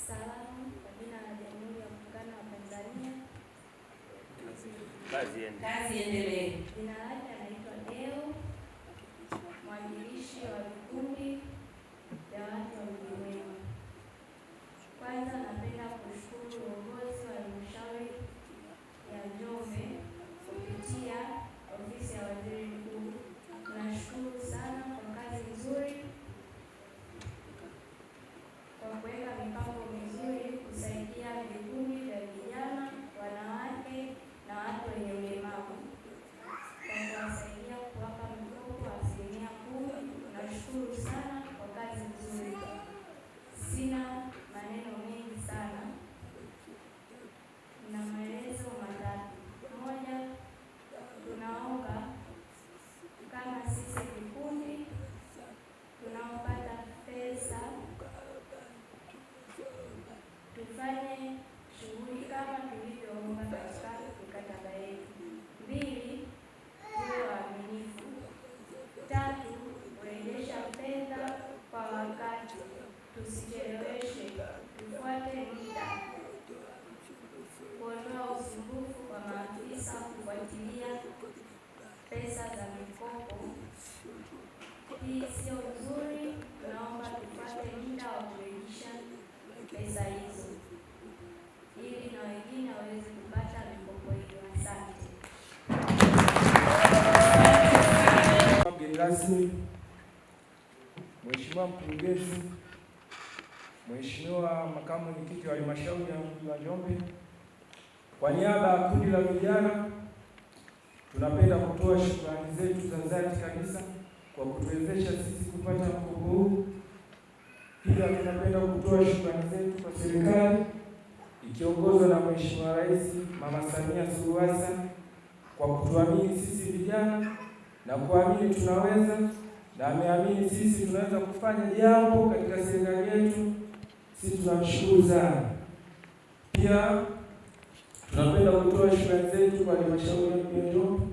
Salamu kwa jina la Jamhuri ya Muungano wa Tanzania. Kazi endelee. Jina lake anaitwa Deo, mwanzilishi wa vikundi vya watu wa Mji Mwema. Kwanza napenda kushukuru uongozi wa halmashauri ya Njombe kupitia ofisi ya waziri mkuu. Tunashukuru sana kwa kazi nzuri, kwa kuweka mipango mizuri kusaidia vikundi vya vijana, wanawake na watu wenye ulemavu, kwa kuwasaidia kuwapa mikopo wa 10%. Nashukuru sana kwa kazi nzuri. Sina maneno mengi sana, na maelezo matatu. Moja, tunaomba kama sisi vikundi tunaopata pesa tufanye shughuli kama tulivyoomba katika mikataba yetu. 2, tuwe waaminifu. 3, kurejesha fedha kwa wakati, tusicheleweshe, tufuate muda, kuondoa usumbufu kwa maafisa kufuatilia pesa za mikopo. Hii sio nzuri, tunaomba tufuate muda wa kurejesha pesa hizo ili na wengine waweze kupata mikopo hiyo. Asante. Mgeni rasmi, Mheshimiwa Mkurugenzi, Mheshimiwa Makamu Mwenyekiti wa Halmashauri ya Mji wa Njombe, kwa niaba ya kundi la vijana tunapenda kutoa shukrani zetu za dhati kabisa kwa kutuwezesha sisi kupata mkopo huu. Pia tunapenda kutoa shukrani zetu kwa serikali ikiongozwa na Mheshimiwa Rais Mama Samia Suluhu Hassan kwa kutuamini sisi vijana na kuamini tunaweza, na ameamini sisi tunaweza kufanya jambo katika serikali yetu. Sisi tunamshukuru sana. Pia tunapenda kutoa shukrani zetu kwa halmashauri ya Njombe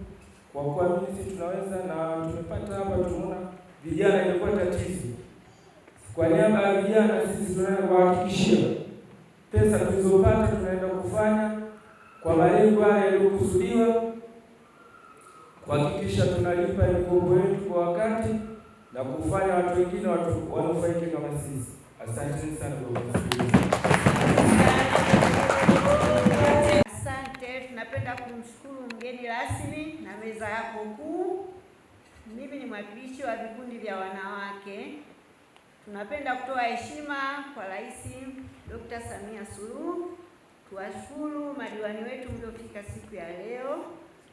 kwa kuamini sisi tunaweza, na tumepata hapa, tunaona vijana ilikuwa tatizo. Kwa niaba ya vijana sisi tunaenda kuhakikishia pesa tulizopata tunaenda kufanya kwa malengo haya yaliyokusudiwa, kuhakikisha tunalipa mikopo yetu kwa wakati na kufanya watu wengine wanufaike kama sisi. Asante sana kwa kusikiliza. Asante. Tunapenda kumshukuru mgeni rasmi na meza yako kuu. Mimi ni mwakilishi wa vikundi vya wanawake. Tunapenda kutoa heshima kwa Rais Dr. Samia Suluhu. Tuwashukuru madiwani wetu mliofika siku ya leo.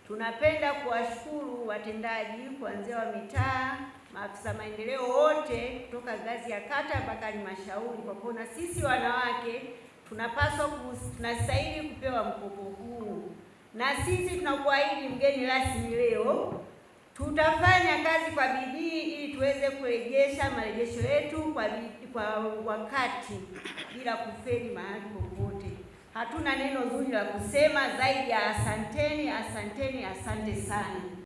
Tunapenda kuwashukuru watendaji kuanzia wa mitaa, maafisa maendeleo wote kutoka ngazi ya kata mpaka halmashauri, kwa kuona sisi wanawake tunastahili kupewa mkopo huu. Na sisi tunakuahidi mgeni rasmi leo, tutafanya kazi kwa bidii ili tuweze kurejesha marejesho yetu kwa wakati bila kufeli mahali popote. Hatuna neno zuri la kusema zaidi ya asanteni, asanteni, asante sana.